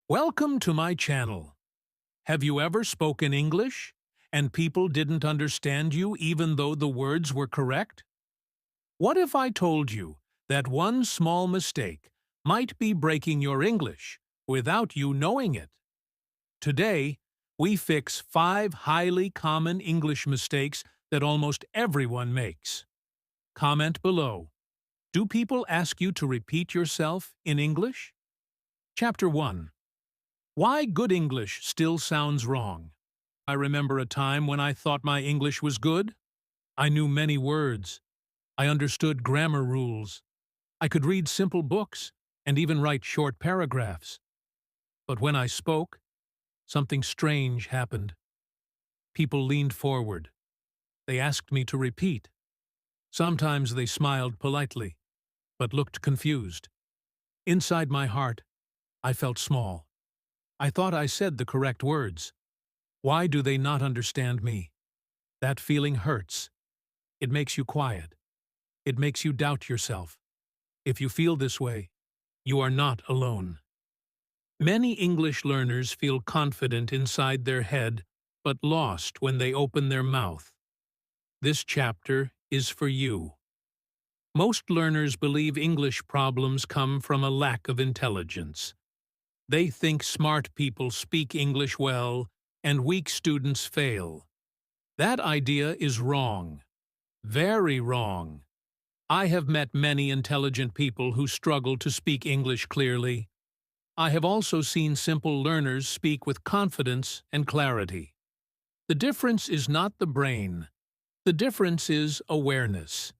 Welcome to my channel. Have you ever spoken English and people didn't understand you even though the words were correct? What if I told you that one small mistake might be breaking your English without you knowing it? Today, we fix 5 highly common English mistakes that almost everyone makes. Comment below. Do people ask you to repeat yourself in English? Chapter 1. Why good English still sounds wrong. I remember a time when I thought my English was good. I knew many words. I understood grammar rules. I could read simple books and even write short paragraphs. But when I spoke, something strange happened. People leaned forward. They asked me to repeat. Sometimes they smiled politely, but looked confused. Inside my heart, I felt small. I thought I said the correct words. Why do they not understand me? That feeling hurts. It makes you quiet. It makes you doubt yourself. If you feel this way, you are not alone. Many English learners feel confident inside their head, but lost when they open their mouth. This chapter is for you. Most learners believe English problems come from a lack of intelligence. They think smart people speak English well and weak students fail. That idea is wrong. Very wrong. I have met many intelligent people who struggle to speak English clearly. I have also seen simple learners speak with confidence and clarity. The difference is not the brain. The difference is awareness.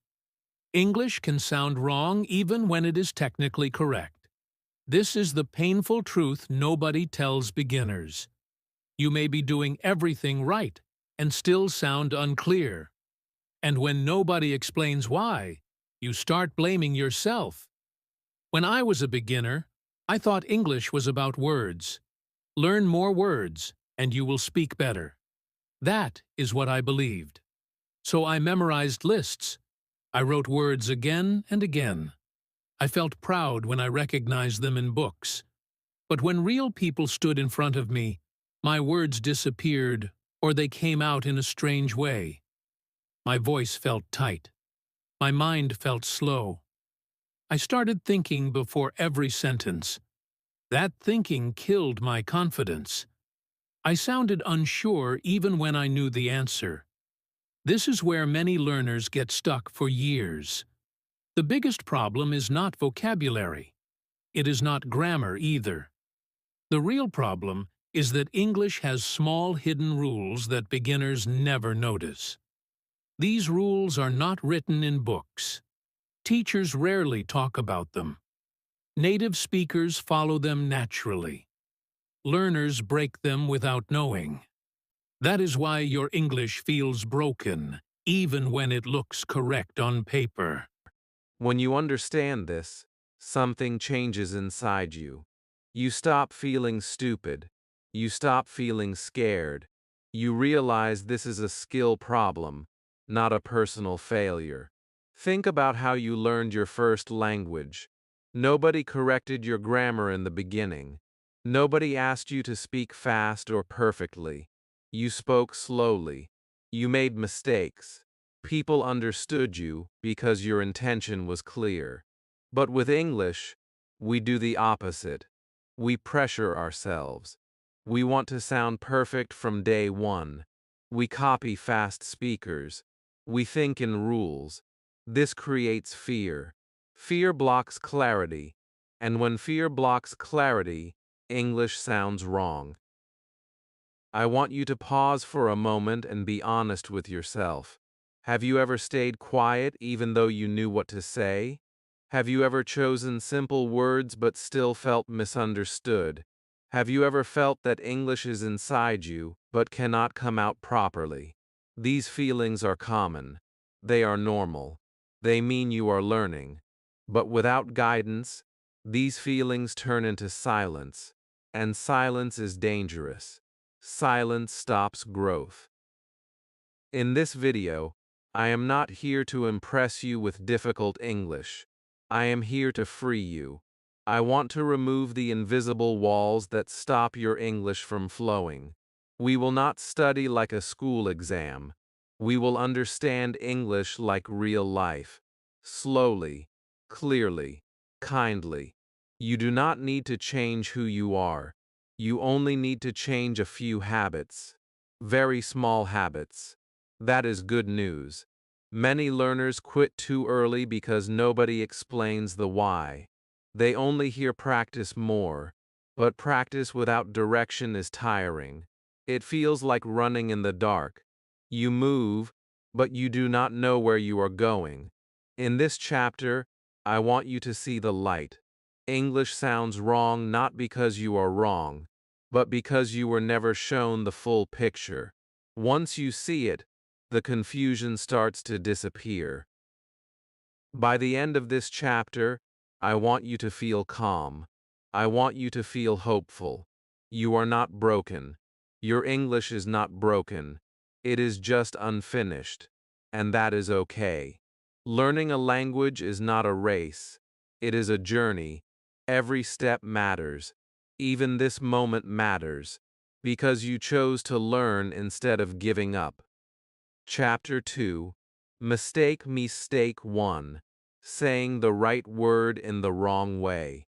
English can sound wrong even when it is technically correct. This is the painful truth nobody tells beginners. You may be doing everything right and still sound unclear. And when nobody explains why, you start blaming yourself. When I was a beginner, I thought English was about words. Learn more words, and you will speak better. That is what I believed. So I memorized lists. I wrote words again and again. I felt proud when I recognized them in books. But when real people stood in front of me, my words disappeared or they came out in a strange way. My voice felt tight. My mind felt slow. I started thinking before every sentence. That thinking killed my confidence. I sounded unsure even when I knew the answer. This is where many learners get stuck for years. The biggest problem is not vocabulary. It is not grammar either. The real problem is that English has small hidden rules that beginners never notice. These rules are not written in books. Teachers rarely talk about them. Native speakers follow them naturally. Learners break them without knowing. That is why your English feels broken, even when it looks correct on paper. When you understand this, something changes inside you. You stop feeling stupid. You stop feeling scared. You realize this is a skill problem, not a personal failure. Think about how you learned your first language. Nobody corrected your grammar in the beginning. Nobody asked you to speak fast or perfectly. You spoke slowly. You made mistakes. People understood you because your intention was clear. But with English, we do the opposite. We pressure ourselves. We want to sound perfect from day one. We copy fast speakers. We think in rules. This creates fear. Fear blocks clarity. And when fear blocks clarity, English sounds wrong. I want you to pause for a moment and be honest with yourself. Have you ever stayed quiet even though you knew what to say? Have you ever chosen simple words but still felt misunderstood? Have you ever felt that English is inside you but cannot come out properly? These feelings are common. They are normal. They mean you are learning. But without guidance, these feelings turn into silence, and silence is dangerous. Silence stops growth. In this video, I am not here to impress you with difficult English. I am here to free you. I want to remove the invisible walls that stop your English from flowing. We will not study like a school exam. We will understand English like real life. Slowly, clearly, kindly. You do not need to change who you are. You only need to change a few habits. Very small habits. That is good news. Many learners quit too early because nobody explains the why. They only hear practice more, but practice without direction is tiring. It feels like running in the dark. You move, but you do not know where you are going. In this chapter, I want you to see the light. English sounds wrong not because you are wrong, but because you were never shown the full picture. Once you see it, the confusion starts to disappear. By the end of this chapter, I want you to feel calm. I want you to feel hopeful. You are not broken. Your English is not broken. It is just unfinished. And that is okay. Learning a language is not a race. It is a journey. Every step matters. Even this moment matters. Because you chose to learn instead of giving up. Chapter 2. Mistake 1. Saying the right word in the wrong way.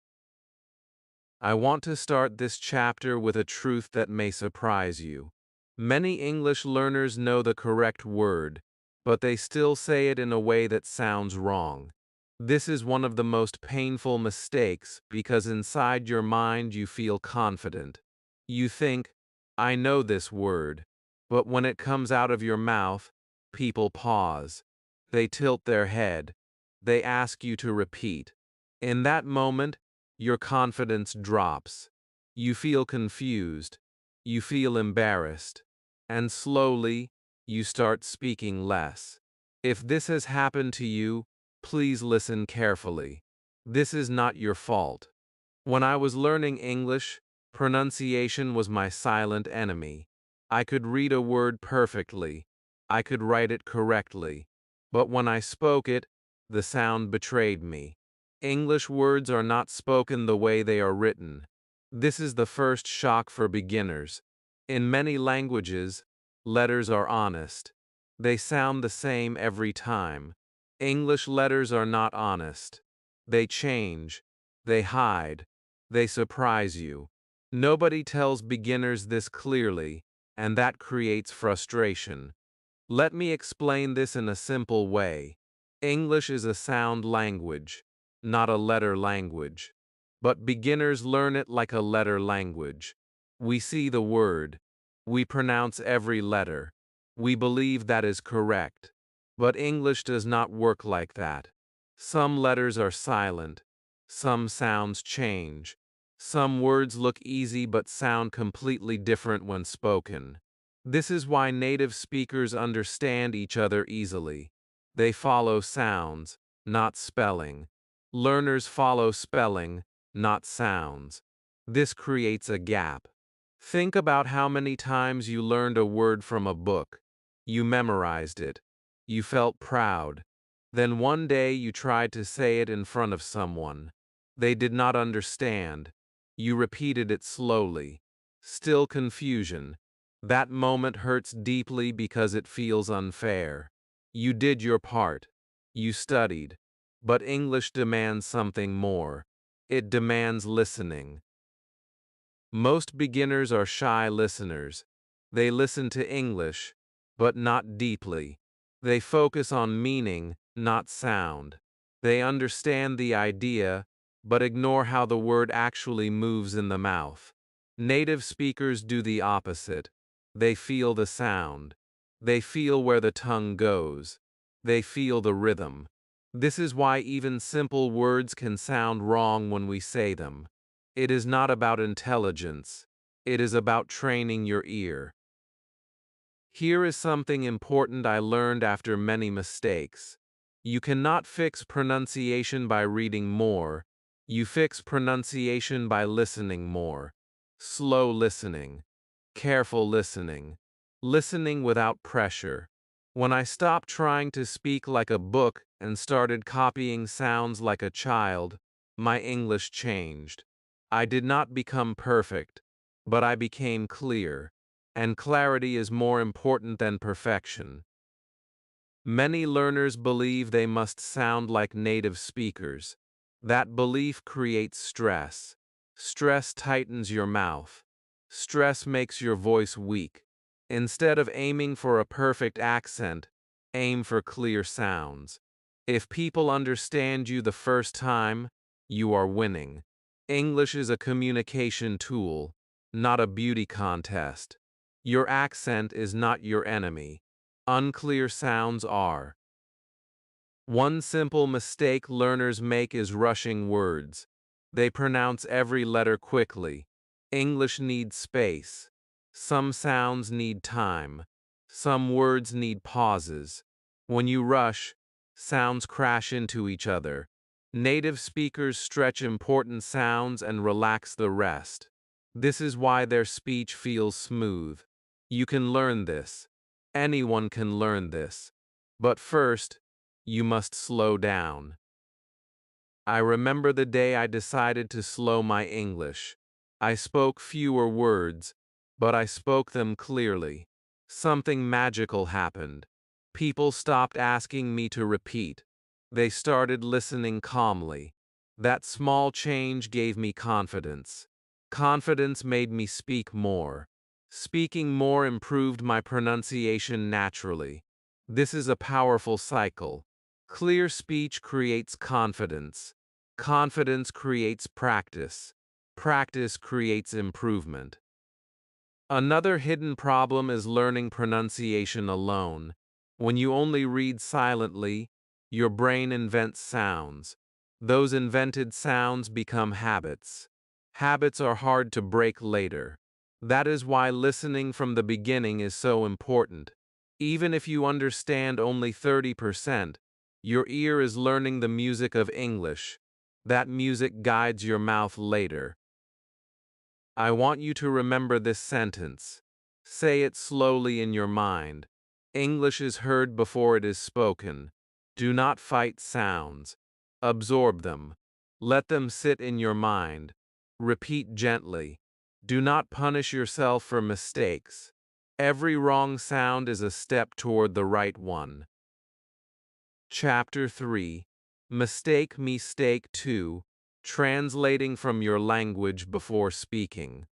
I want to start this chapter with a truth that may surprise you. Many English learners know the correct word, but they still say it in a way that sounds wrong. This is one of the most painful mistakes because inside your mind you feel confident. You think, I know this word, but when it comes out of your mouth, people pause. They tilt their head. They ask you to repeat. In that moment, your confidence drops. You feel confused. You feel embarrassed. And slowly, you start speaking less. If this has happened to you, please listen carefully. This is not your fault. When I was learning English, pronunciation was my silent enemy. I could read a word perfectly. I could write it correctly. But when I spoke it, the sound betrayed me. English words are not spoken the way they are written. This is the first shock for beginners. In many languages, letters are honest. They sound the same every time. English letters are not honest. They change. They hide. They surprise you. Nobody tells beginners this clearly, and that creates frustration. Let me explain this in a simple way. English is a sound language, not a letter language. But beginners learn it like a letter language. We see the word. We pronounce every letter. We believe that is correct. But English does not work like that. Some letters are silent. Some sounds change. Some words look easy but sound completely different when spoken. This is why native speakers understand each other easily. They follow sounds, not spelling. Learners follow spelling, not sounds. This creates a gap. Think about how many times you learned a word from a book. You memorized it. You felt proud. Then one day you tried to say it in front of someone. They did not understand. You repeated it slowly. Still confusion. That moment hurts deeply because it feels unfair. You did your part. You studied. But English demands something more. It demands listening. Most beginners are shy listeners. They listen to English, but not deeply. They focus on meaning, not sound. They understand the idea, but ignore how the word actually moves in the mouth. Native speakers do the opposite. They feel the sound. They feel where the tongue goes. They feel the rhythm. This is why even simple words can sound wrong when we say them. It is not about intelligence. It is about training your ear. Here is something important I learned after many mistakes. You cannot fix pronunciation by reading more. You fix pronunciation by listening more. Slow listening. Careful listening. Listening without pressure. When I stopped trying to speak like a book and started copying sounds like a child, my English changed. I did not become perfect, but I became clear, and clarity is more important than perfection. Many learners believe they must sound like native speakers. That belief creates stress. Stress tightens your mouth. Stress makes your voice weak. Instead of aiming for a perfect accent, aim for clear sounds. If people understand you the first time, you are winning. English is a communication tool, not a beauty contest. Your accent is not your enemy. Unclear sounds are. One simple mistake learners make is rushing words. They pronounce every letter quickly. English needs space. Some sounds need time. Some words need pauses. When you rush, sounds crash into each other. Native speakers stretch important sounds and relax the rest. This is why their speech feels smooth. You can learn this. Anyone can learn this. But first, you must slow down. I remember the day I decided to slow my English. I spoke fewer words, but I spoke them clearly. Something magical happened. People stopped asking me to repeat. They started listening calmly. That small change gave me confidence. Confidence made me speak more. Speaking more improved my pronunciation naturally. This is a powerful cycle. Clear speech creates confidence. Confidence creates practice. Practice creates improvement. Another hidden problem is learning pronunciation alone. When you only read silently, your brain invents sounds. Those invented sounds become habits. Habits are hard to break later. That is why listening from the beginning is so important. Even if you understand only 30%, your ear is learning the music of English. That music guides your mouth later. I want you to remember this sentence. Say it slowly in your mind. English is heard before it is spoken. Do not fight sounds. Absorb them. Let them sit in your mind. Repeat gently. Do not punish yourself for mistakes. Every wrong sound is a step toward the right one. Chapter 3. Mistake 2. Translating from your language before speaking.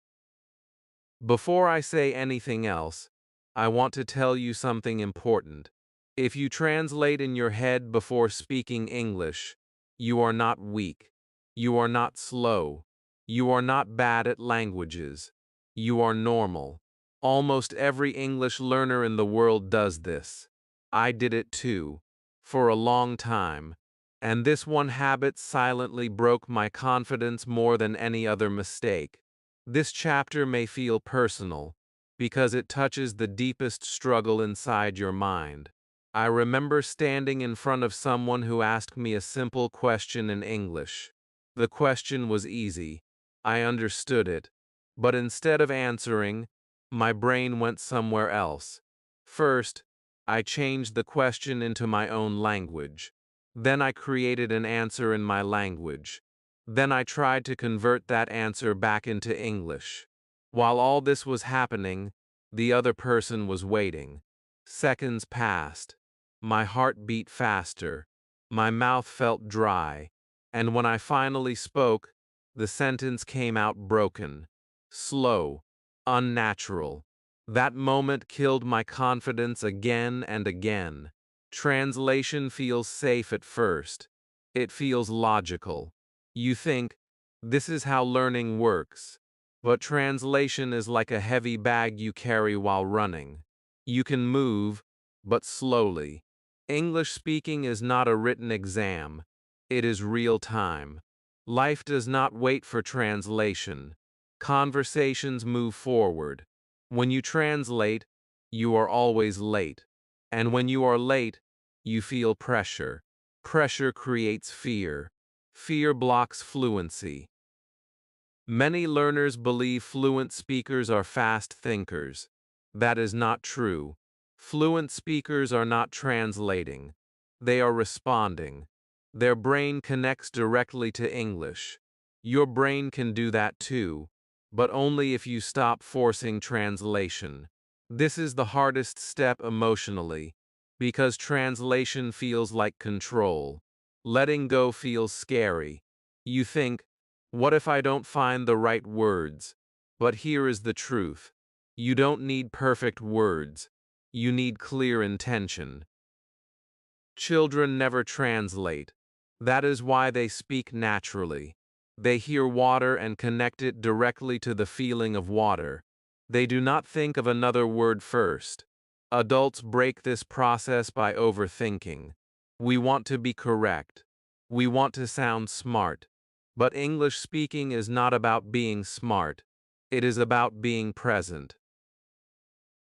Before I say anything else, I want to tell you something important. If you translate in your head before speaking English, you are not weak. You are not slow. You are not bad at languages. You are normal. Almost every English learner in the world does this. I did it too, for a long time. And this one habit silently broke my confidence more than any other mistake. This chapter may feel personal, because it touches the deepest struggle inside your mind. I remember standing in front of someone who asked me a simple question in English. The question was easy. I understood it. But instead of answering, my brain went somewhere else. First, I changed the question into my own language. Then I created an answer in my language. Then I tried to convert that answer back into English. While all this was happening, the other person was waiting. Seconds passed. My heart beat faster. My mouth felt dry. And when I finally spoke, the sentence came out broken, slow, unnatural. That moment killed my confidence again and again. Translation feels safe at first. It feels logical. You think, this is how learning works. But translation is like a heavy bag you carry while running. You can move, but slowly. English speaking is not a written exam. It is real time. Life does not wait for translation. Conversations move forward. When you translate, you are always late. And when you are late, you feel pressure. Pressure creates fear. Fear blocks fluency. Many learners believe fluent speakers are fast thinkers. That is not true. Fluent speakers are not translating. They are responding. Their brain connects directly to English. Your brain can do that too, but only if you stop forcing translation. This is the hardest step emotionally, because translation feels like control. Letting go feels scary. You think, what if I don't find the right words? But here is the truth. You don't need perfect words. You need clear intention. Children never translate. That is why they speak naturally. They hear water and connect it directly to the feeling of water. They do not think of another word first. Adults break this process by overthinking. We want to be correct. We want to sound smart. But English speaking is not about being smart. It is about being present.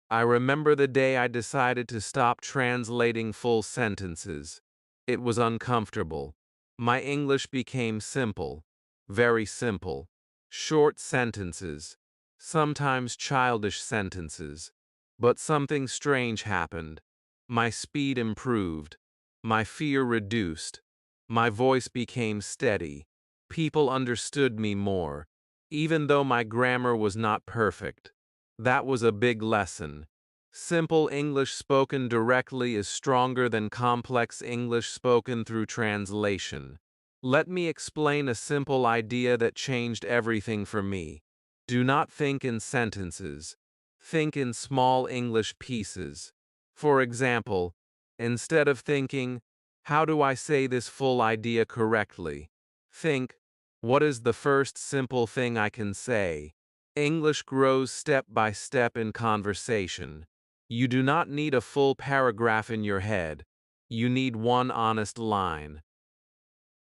I remember the day I decided to stop translating full sentences. It was uncomfortable. My English became simple, very simple. Short sentences, sometimes childish sentences. But something strange happened. My speed improved. My fear reduced. My voice became steady. People understood me more, even though my grammar was not perfect. That was a big lesson. Simple English spoken directly is stronger than complex English spoken through translation. Let me explain a simple idea that changed everything for me. Do not think in sentences. Think in small English pieces. For example, instead of thinking, how do I say this full idea correctly? Think, what is the first simple thing I can say? English grows step by step in conversation. You do not need a full paragraph in your head. You need one honest line.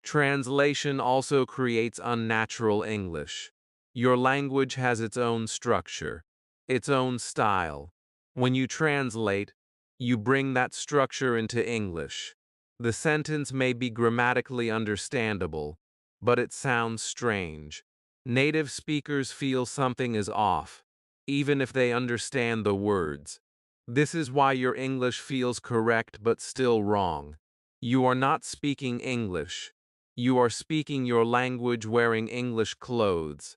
Translation also creates unnatural English. Your language has its own structure, its own style. When you translate, you bring that structure into English. The sentence may be grammatically understandable, but it sounds strange. Native speakers feel something is off, even if they understand the words. This is why your English feels correct but still wrong. You are not speaking English. You are speaking your language wearing English clothes.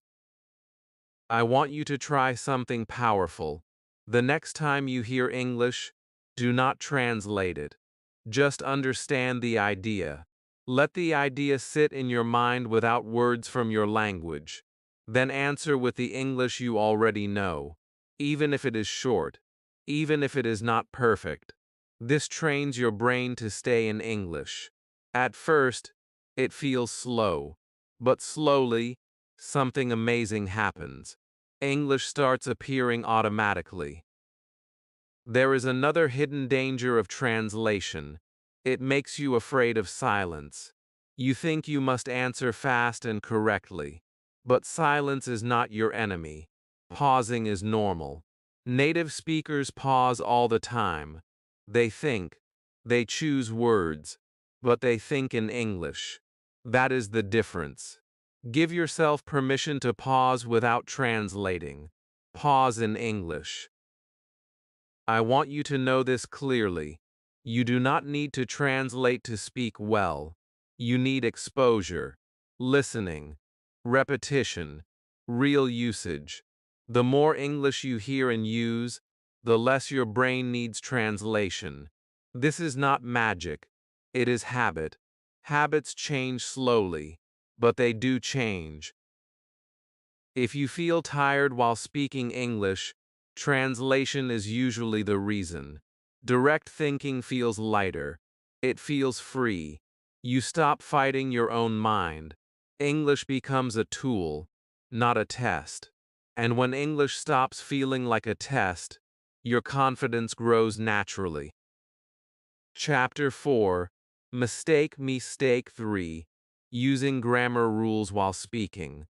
I want you to try something powerful. The next time you hear English, do not translate it. Just understand the idea. Let the idea sit in your mind without words from your language. Then answer with the English you already know, even if it is short, even if it is not perfect. This trains your brain to stay in English. At first, it feels slow, but slowly, something amazing happens. English starts appearing automatically. There is another hidden danger of translation. It makes you afraid of silence. You think you must answer fast and correctly. But silence is not your enemy. Pausing is normal. Native speakers pause all the time. They think. They choose words. But they think in English. That is the difference. Give yourself permission to pause without translating. Pause in English. I want you to know this clearly. You do not need to translate to speak well. You need exposure, listening, repetition, real usage. The more English you hear and use, the less your brain needs translation. This is not magic. It is habit. Habits change slowly, but they do change. If you feel tired while speaking English, translation is usually the reason. Direct thinking feels lighter. It feels free. You stop fighting your own mind. English becomes a tool, not a test. And when English stops feeling like a test, your confidence grows naturally. Chapter 4, Mistake 3, Using Grammar Rules While Speaking.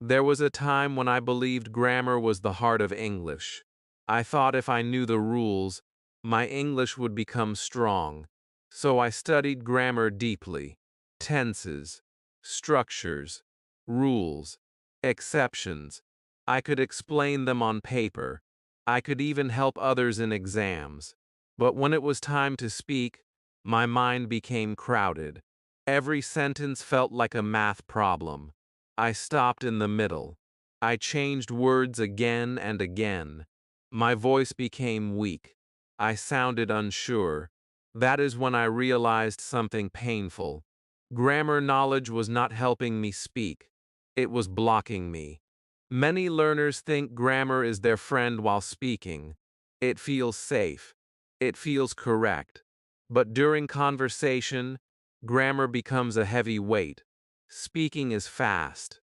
There was a time when I believed grammar was the heart of English. I thought if I knew the rules, my English would become strong. So I studied grammar deeply. Tenses, structures, rules, exceptions. I could explain them on paper. I could even help others in exams. But when it was time to speak, My mind became crowded. Every sentence felt like a math problem. I stopped in the middle. I changed words again and again. My voice became weak. I sounded unsure. That is when I realized something painful. Grammar knowledge was not helping me speak. It was blocking me. Many learners think grammar is their friend while speaking. It feels safe. It feels correct. But during conversation, grammar becomes a heavy weight. Speaking is fast.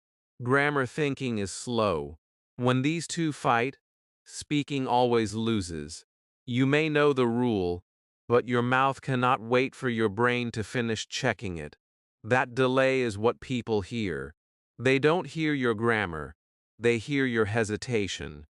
Grammar thinking is slow. When these two fight, speaking always loses. You may know the rule, but your mouth cannot wait for your brain to finish checking it. That delay is what people hear. They don't hear your grammar. They hear your hesitation.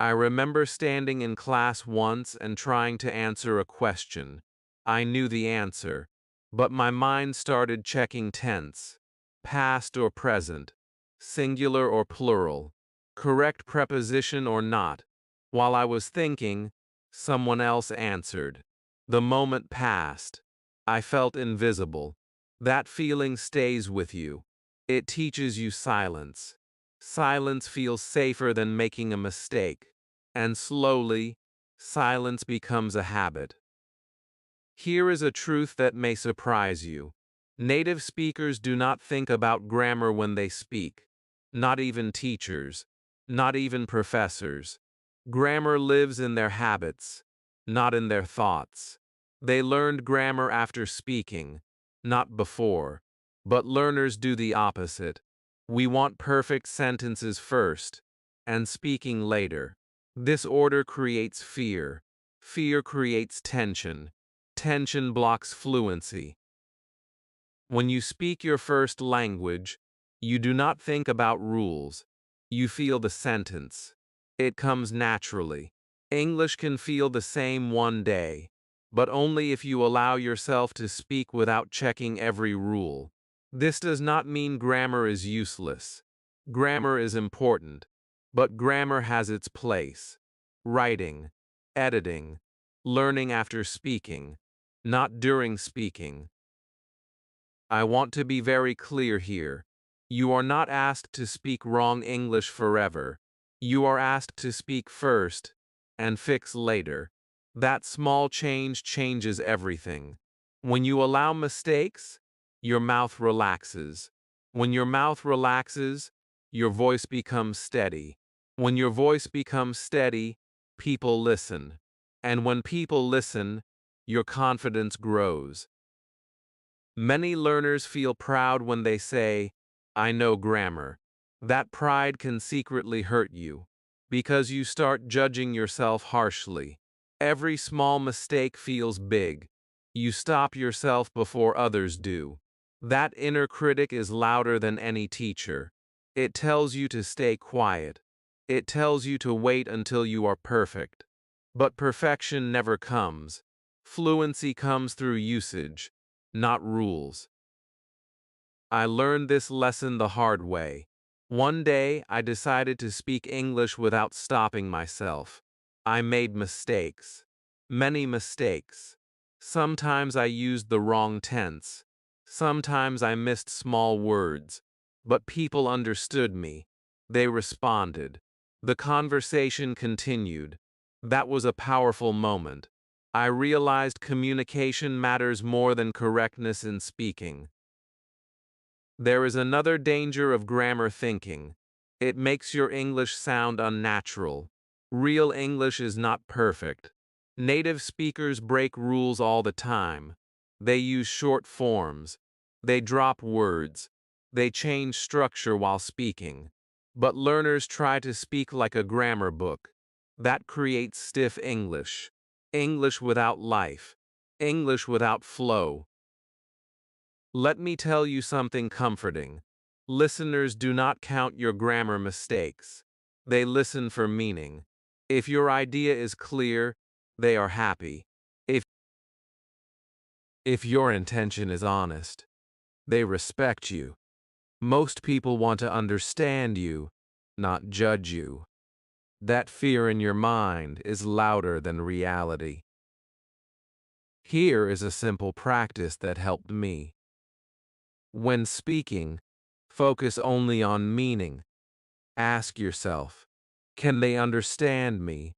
I remember standing in class once and trying to answer a question. I knew the answer, but my mind started checking tense, past or present, singular or plural, correct preposition or not. While I was thinking, someone else answered. The moment passed. I felt invisible. That feeling stays with you. It teaches you silence. Silence feels safer than making a mistake, and slowly, silence becomes a habit. Here is a truth that may surprise you. Native speakers do not think about grammar when they speak. Not even teachers. Not even professors. Grammar lives in their habits, not in their thoughts. They learned grammar after speaking, not before. But learners do the opposite. We want perfect sentences first, and speaking later. This order creates fear. Fear creates tension. Tension blocks fluency. When you speak your first language, you do not think about rules. You feel the sentence. It comes naturally. English can feel the same one day, but only if you allow yourself to speak without checking every rule. This does not mean grammar is useless. Grammar is important, but grammar has its place. Writing, editing, learning after speaking, not during speaking. I want to be very clear here. You are not asked to speak wrong English forever. You are asked to speak first and fix later. That small change changes everything. When you allow mistakes, your mouth relaxes. When your mouth relaxes, your voice becomes steady. When your voice becomes steady, people listen. And when people listen, your confidence grows. Many learners feel proud when they say, "I know grammar." That pride can secretly hurt you, because you start judging yourself harshly. Every small mistake feels big. You stop yourself before others do. That inner critic is louder than any teacher. It tells you to stay quiet. It tells you to wait until you are perfect. But perfection never comes. Fluency comes through usage, not rules. I learned this lesson the hard way. One day, I decided to speak English without stopping myself. I made mistakes. Many mistakes. Sometimes I used the wrong tense. Sometimes I missed small words. But people understood me. They responded. The conversation continued. That was a powerful moment. I realized communication matters more than correctness in speaking. There is another danger of grammar thinking. It makes your English sound unnatural. Real English is not perfect. Native speakers break rules all the time. They use short forms. They drop words. They change structure while speaking. But learners try to speak like a grammar book. That creates stiff English. English without life. English without flow. Let me tell you something comforting. Listeners do not count your grammar mistakes. They listen for meaning. If your idea is clear, they are happy. If your intention is honest, they respect you. Most people want to understand you, not judge you. That fear in your mind is louder than reality. Here is a simple practice that helped me. When speaking, focus only on meaning. Ask yourself, can they understand me?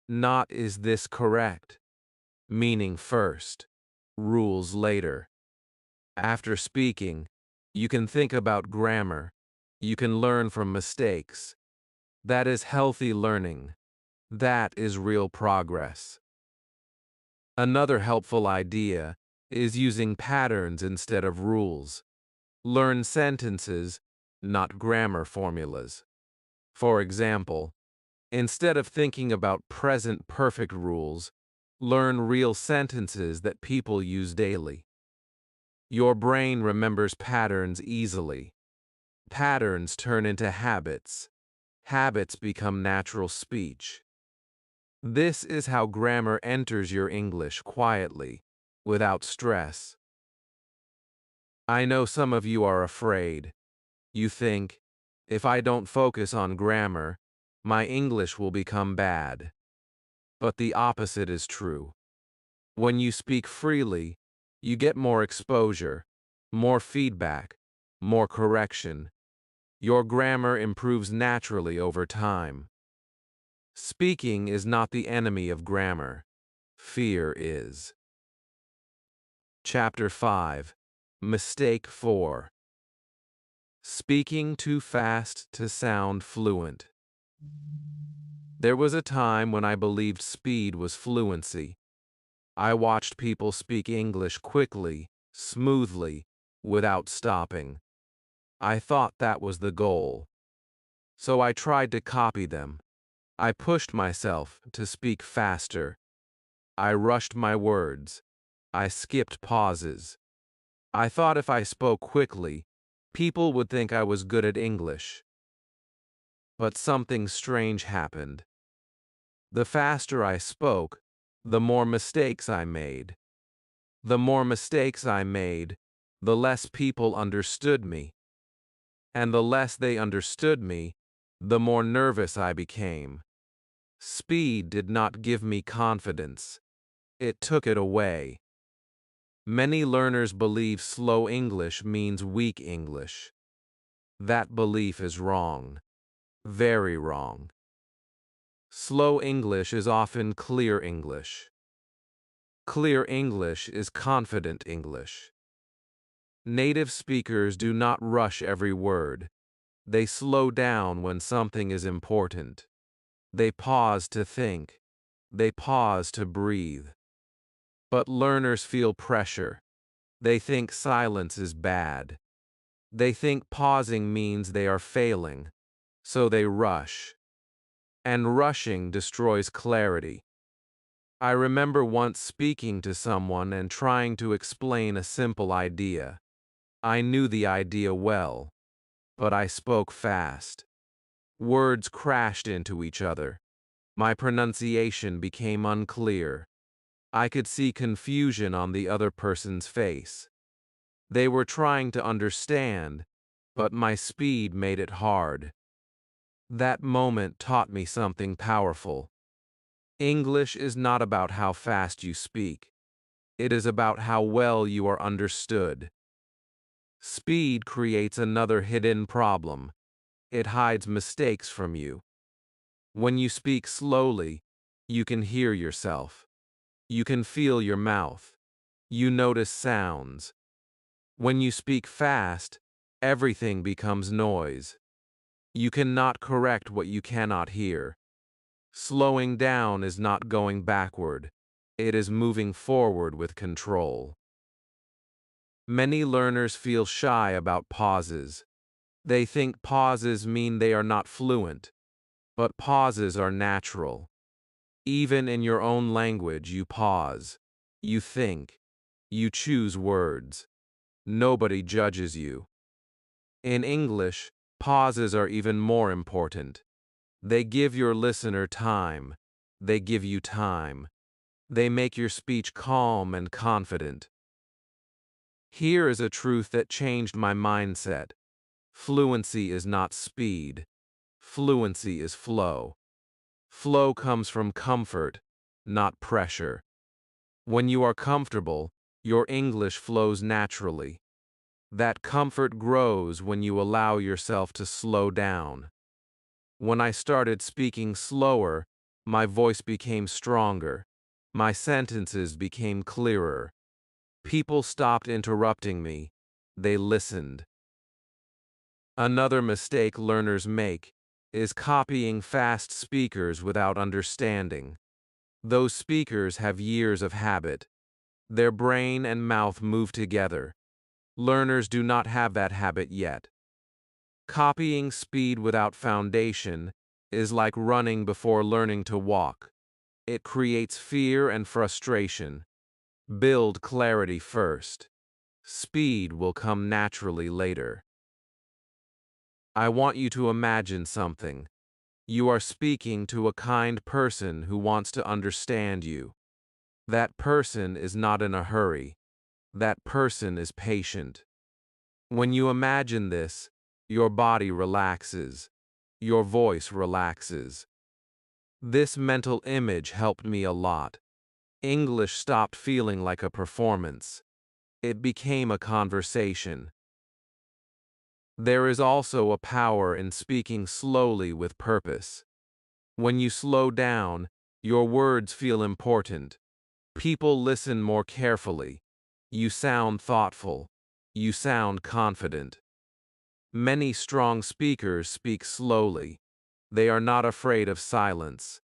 Not, is this correct? Meaning first, rules later. After speaking, you can think about grammar. You can learn from mistakes. That is healthy learning. That is real progress. Another helpful idea is using patterns instead of rules. Learn sentences, not grammar formulas. For example, instead of thinking about present perfect rules, learn real sentences that people use daily. Your brain remembers patterns easily. Patterns turn into habits. Habits become natural speech. This is how grammar enters your English quietly, without stress. I know some of you are afraid. You think, if I don't focus on grammar, my English will become bad. But the opposite is true. When you speak freely, you get more exposure, more feedback, more correction. Your grammar improves naturally over time. Speaking is not the enemy of grammar. Fear is. Chapter 5. Mistake 4. Speaking too fast to sound fluent. There was a time when I believed speed was fluency. I watched people speak English quickly, smoothly, without stopping. I thought that was the goal. So I tried to copy them. I pushed myself to speak faster. I rushed my words. I skipped pauses. I thought if I spoke quickly, people would think I was good at English. But something strange happened. The faster I spoke, the more mistakes I made. The more mistakes I made, the less people understood me. And the less they understood me, the more nervous I became. Speed did not give me confidence. It took it away. Many learners believe slow English means weak English. That belief is wrong. Very wrong. Slow English is often clear English. Clear English is confident English. Native speakers do not rush every word. They slow down when something is important. They pause to think. They pause to breathe. But learners feel pressure. They think silence is bad. They think pausing means they are failing. So they rush. And rushing destroys clarity. I remember once speaking to someone and trying to explain a simple idea. I knew the idea well, but I spoke fast. Words crashed into each other. My pronunciation became unclear. I could see confusion on the other person's face. They were trying to understand, but my speed made it hard. That moment taught me something powerful. English is not about how fast you speak. It is about how well you are understood. Speed creates another hidden problem. It hides mistakes from you. When you speak slowly, you can hear yourself. You can feel your mouth. You notice sounds. When you speak fast, everything becomes noise. You cannot correct what you cannot hear. Slowing down is not going backward. It is moving forward with control. Many learners feel shy about pauses. They think pauses mean they are not fluent, but pauses are natural. Even in your own language, you pause. You think. You choose words. Nobody judges you. In English, pauses are even more important. They give your listener time. They give you time. They make your speech calm and confident. Here is a truth that changed my mindset. Fluency is not speed. Fluency is flow. Flow comes from comfort, not pressure. When you are comfortable, your English flows naturally. That comfort grows when you allow yourself to slow down. When I started speaking slower, my voice became stronger. My sentences became clearer. People stopped interrupting me. They listened. Another mistake learners make is copying fast speakers without understanding. Those speakers have years of habit. Their brain and mouth move together. Learners do not have that habit yet. Copying speed without foundation is like running before learning to walk. It creates fear and frustration. Build clarity first. Speed will come naturally later. I want you to imagine something. You are speaking to a kind person who wants to understand you. That person is not in a hurry. That person is patient. When you imagine this, your body relaxes. Your voice relaxes. This mental image helped me a lot. English stopped feeling like a performance. It became a conversation. There is also a power in speaking slowly with purpose. When you slow down, your words feel important. People listen more carefully. You sound thoughtful. You sound confident. Many strong speakers speak slowly. They are not afraid of silence.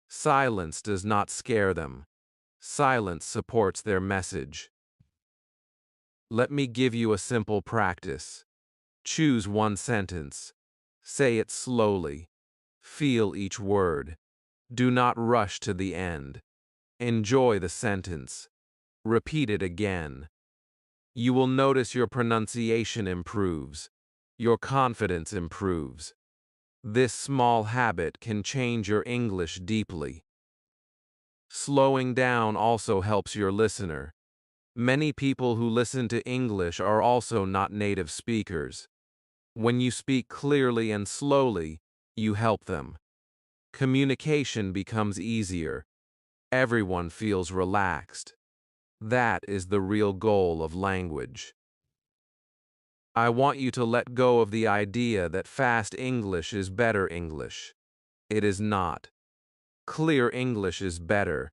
Silence does not scare them. Silence supports their message. Let me give you a simple practice. Choose one sentence. Say it slowly. Feel each word. Do not rush to the end. Enjoy the sentence. Repeat it again. You will notice your pronunciation improves. Your confidence improves. This small habit can change your English deeply. Slowing down also helps your listener. Many people who listen to English are also not native speakers. When you speak clearly and slowly, you help them. Communication becomes easier. Everyone feels relaxed. That is the real goal of language. I want you to let go of the idea that fast English is better English. It is not. Clear English is better.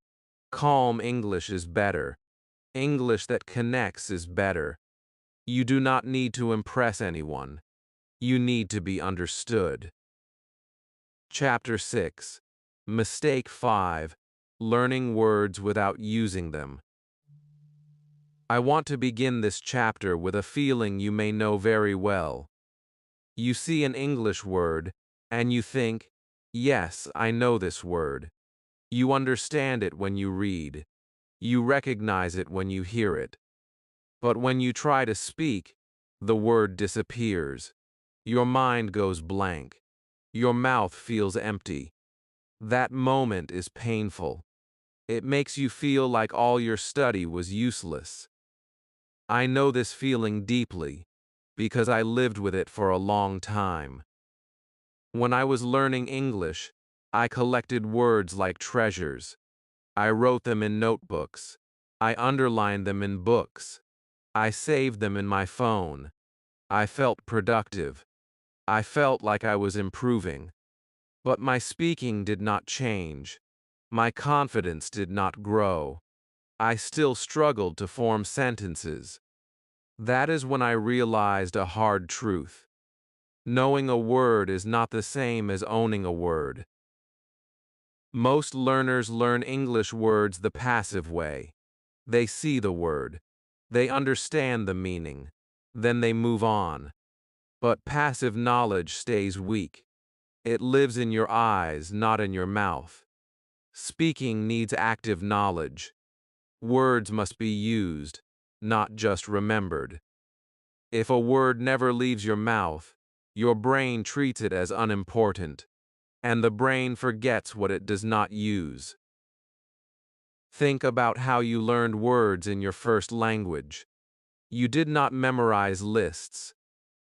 Calm English is better. English that connects is better. You do not need to impress anyone. You need to be understood. Chapter 6. Mistake 5. Learning words without using them. I want to begin this chapter with a feeling you may know very well. You see an English word, and you think, yes, I know this word. You understand it when you read. You recognize it when you hear it. But when you try to speak, the word disappears. Your mind goes blank. Your mouth feels empty. That moment is painful. It makes you feel like all your study was useless. I know this feeling deeply, because I lived with it for a long time. When I was learning English, I collected words like treasures. I wrote them in notebooks. I underlined them in books. I saved them in my phone. I felt productive. I felt like I was improving. But my speaking did not change. My confidence did not grow. I still struggled to form sentences. That is when I realized a hard truth. Knowing a word is not the same as owning a word. Most learners learn English words the passive way. They see the word. They understand the meaning. Then they move on. But passive knowledge stays weak. It lives in your eyes, not in your mouth. Speaking needs active knowledge. Words must be used, not just remembered. If a word never leaves your mouth, your brain treats it as unimportant, and the brain forgets what it does not use. Think about how you learned words in your first language. You did not memorize lists.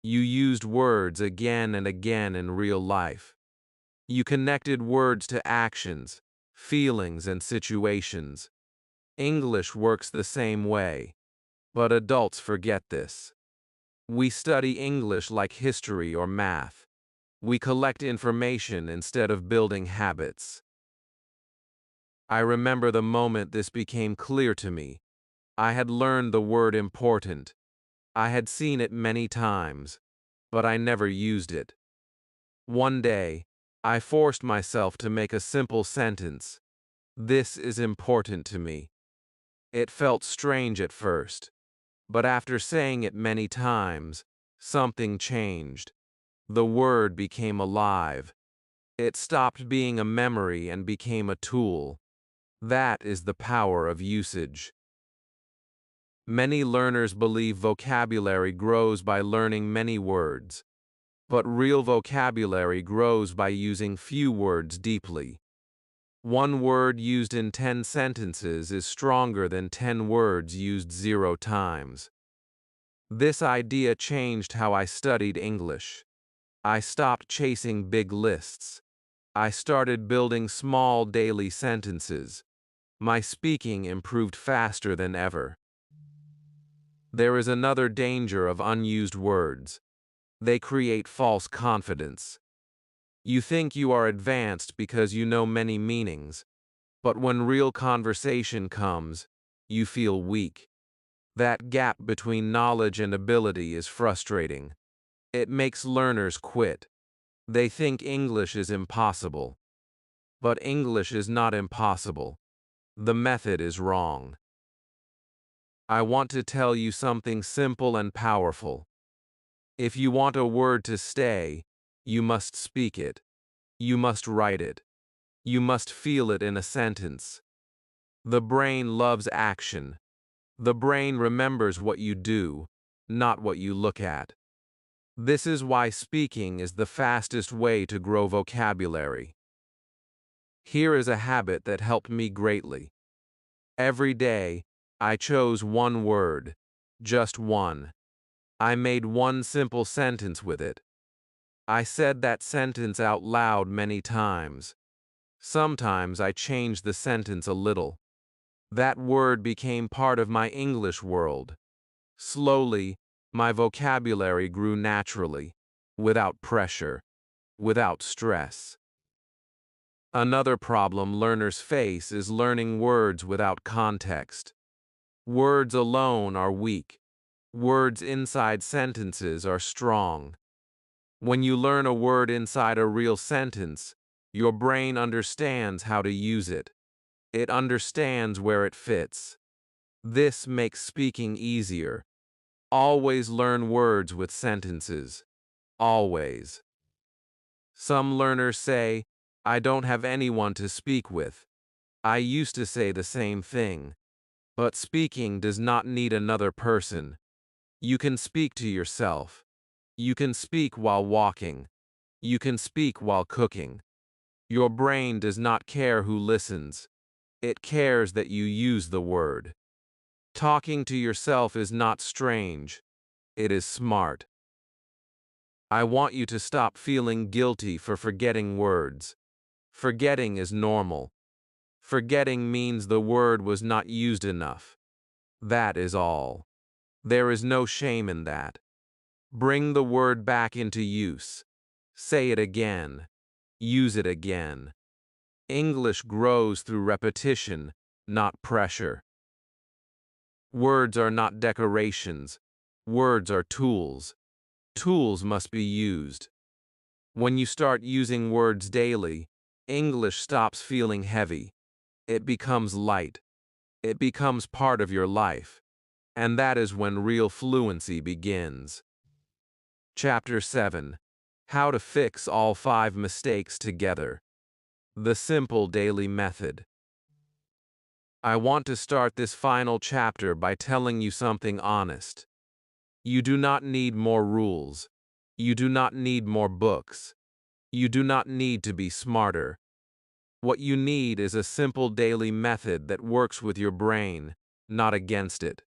You used words again and again in real life. You connected words to actions, feelings, and situations. English works the same way, but adults forget this. We study English like history or math. We collect information instead of building habits. I remember the moment this became clear to me. I had learned the word important. I had seen it many times, but I never used it. One day, I forced myself to make a simple sentence. This is important to me. It felt strange at first, but after saying it many times, something changed. The word became alive. It stopped being a memory and became a tool. That is the power of usage. Many learners believe vocabulary grows by learning many words, but real vocabulary grows by using few words deeply. One word used in 10 sentences is stronger than 10 words used 0 times. This idea changed how I studied English. I stopped chasing big lists. I started building small daily sentences. My speaking improved faster than ever. There is another danger of unused words. They create false confidence. You think you are advanced because you know many meanings, but when real conversation comes, you feel weak. That gap between knowledge and ability is frustrating. It makes learners quit. They think English is impossible. But English is not impossible. The method is wrong. I want to tell you something simple and powerful. If you want a word to stay, you must speak it. You must write it. You must feel it in a sentence. The brain loves action. The brain remembers what you do, not what you look at. This is why speaking is the fastest way to grow vocabulary. Here is a habit that helped me greatly. Every day, I chose one word, just one. I made one simple sentence with it. I said that sentence out loud many times. Sometimes I changed the sentence a little. That word became part of my English world. Slowly, my vocabulary grew naturally, without pressure, without stress. Another problem learners face is learning words without context. Words alone are weak. Words inside sentences are strong. When you learn a word inside a real sentence, your brain understands how to use it. It understands where it fits. This makes speaking easier. Always learn words with sentences. Always. Some learners say, I don't have anyone to speak with. I used to say the same thing. But speaking does not need another person. You can speak to yourself. You can speak while walking. You can speak while cooking. Your brain does not care who listens. It cares that you use the word. Talking to yourself is not strange. It is smart. I want you to stop feeling guilty for forgetting words. Forgetting is normal. Forgetting means the word was not used enough. That is all. There is no shame in that. Bring the word back into use. Say it again. Use it again. English grows through repetition, not pressure. Words are not decorations. Words are tools. Tools must be used. When you start using words daily, English stops feeling heavy. It becomes light. It becomes part of your life. And that is when real fluency begins. Chapter 7. How to fix all 5 mistakes together. The simple daily method. I want to start this final chapter by telling you something honest. You do not need more rules. You do not need more books. You do not need to be smarter. What you need is a simple daily method that works with your brain, not against it.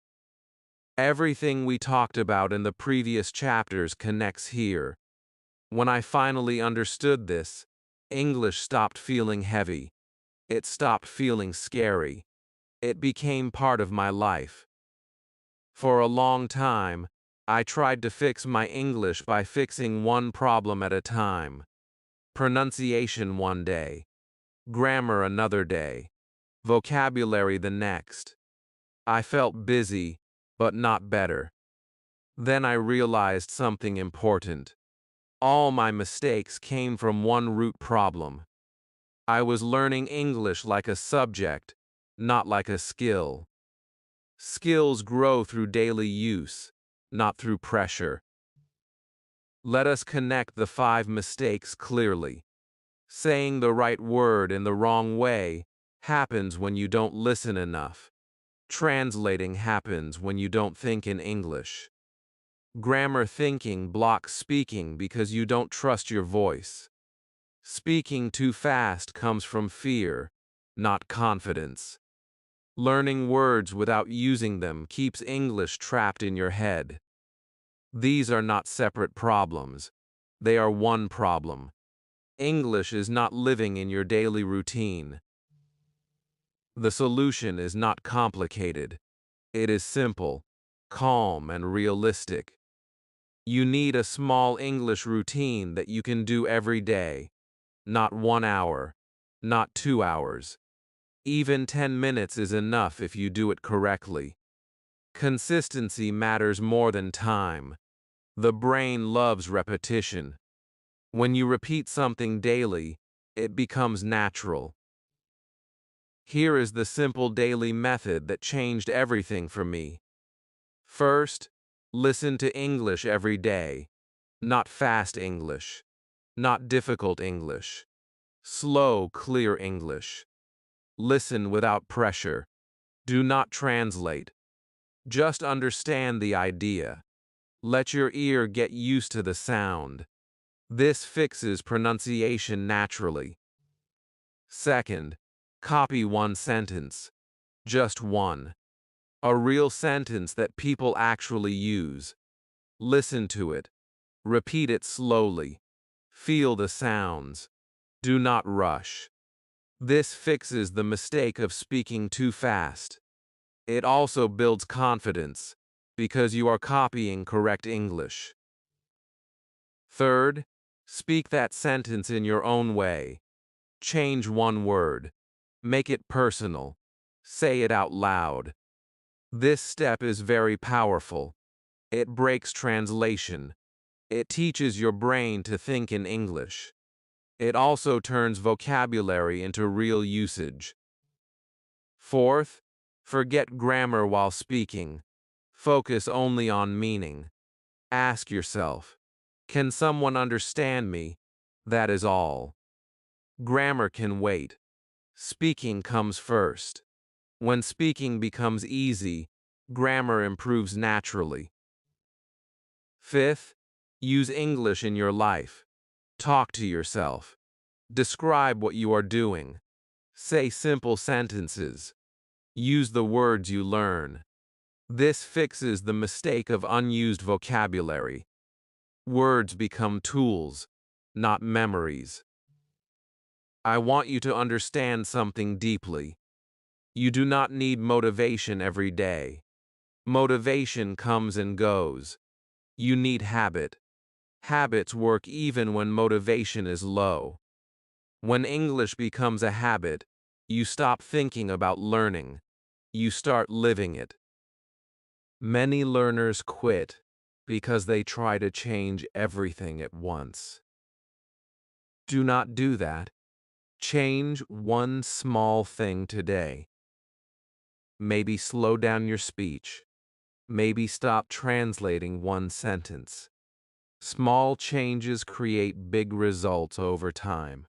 Everything we talked about in the previous chapters connects here. When I finally understood this, English stopped feeling heavy. It stopped feeling scary. It became part of my life. For a long time, I tried to fix my English by fixing one problem at a time. Pronunciation one day, grammar another day, vocabulary the next. I felt busy, but not better. Then I realized something important. All my mistakes came from one root problem. I was learning English like a subject, not like a skill. Skills grow through daily use, not through pressure. Let us connect the 5 mistakes clearly. Saying the right word in the wrong way happens when you don't listen enough. Translating happens when you don't think in English. Grammar thinking blocks speaking because you don't trust your voice. Speaking too fast comes from fear, not confidence. Learning words without using them keeps English trapped in your head. These are not separate problems. They are one problem. English is not living in your daily routine. The solution is not complicated. It is simple, calm, and realistic. You need a small English routine that you can do every day. Not 1 hour, not 2 hours. Even 10 minutes is enough if you do it correctly. Consistency matters more than time. The brain loves repetition. When you repeat something daily, it becomes natural. Here is the simple daily method that changed everything for me. First, listen to English every day. Not fast English. Not difficult English. Slow, clear English. Listen without pressure. Do not translate. Just understand the idea. Let your ear get used to the sound. This fixes pronunciation naturally. Second, copy one sentence. Just one. A real sentence that people actually use. Listen to it. Repeat it slowly. Feel the sounds. Do not rush. This fixes the mistake of speaking too fast. It also builds confidence, because you are copying correct English. Third, speak that sentence in your own way. Change one word. Make it personal. Say it out loud. This step is very powerful. It breaks translation. It teaches your brain to think in English. It also turns vocabulary into real usage. Fourth, forget grammar while speaking. Focus only on meaning. Ask yourself, can someone understand me? That is all. Grammar can wait. Speaking comes first. When speaking becomes easy, grammar improves naturally. Fifth, use English in your life. Talk to yourself. Describe what you are doing. Say simple sentences. Use the words you learn. This fixes the mistake of unused vocabulary. Words become tools, not memories. I want you to understand something deeply. You do not need motivation every day. Motivation comes and goes. You need habit. Habits work even when motivation is low. When English becomes a habit, you stop thinking about learning. You start living it. Many learners quit because they try to change everything at once. Do not do that. Change one small thing today. Maybe slow down your speech. Maybe stop translating one sentence. Small changes create big results over time.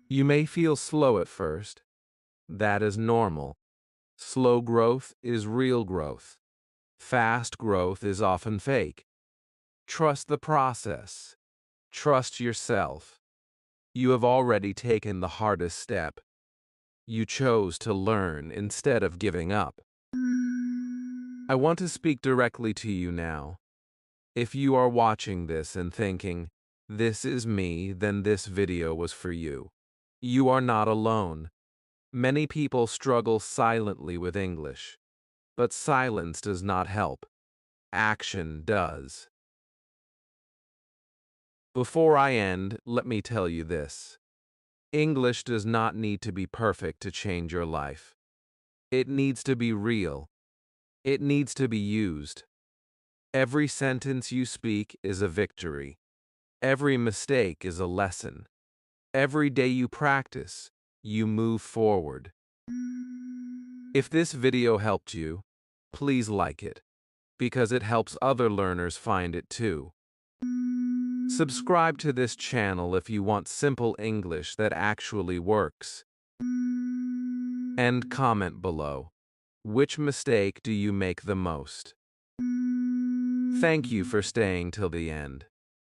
You may feel slow at first. That is normal. Slow growth is real growth. Fast growth is often fake. Trust the process. Trust yourself. You have already taken the hardest step. You chose to learn instead of giving up. I want to speak directly to you now. If you are watching this and thinking, "This is me," then this video was for you. You are not alone. Many people struggle silently with English, but silence does not help. Action does. Before I end, let me tell you this. English does not need to be perfect to change your life. It needs to be real. It needs to be used. Every sentence you speak is a victory. Every mistake is a lesson. Every day you practice, you move forward. If this video helped you, please like it, because it helps other learners find it too. Subscribe to this channel if you want simple English that actually works. And comment below. Which mistake do you make the most? Thank you for staying till the end.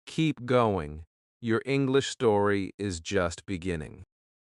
Keep going. Your English story is just beginning.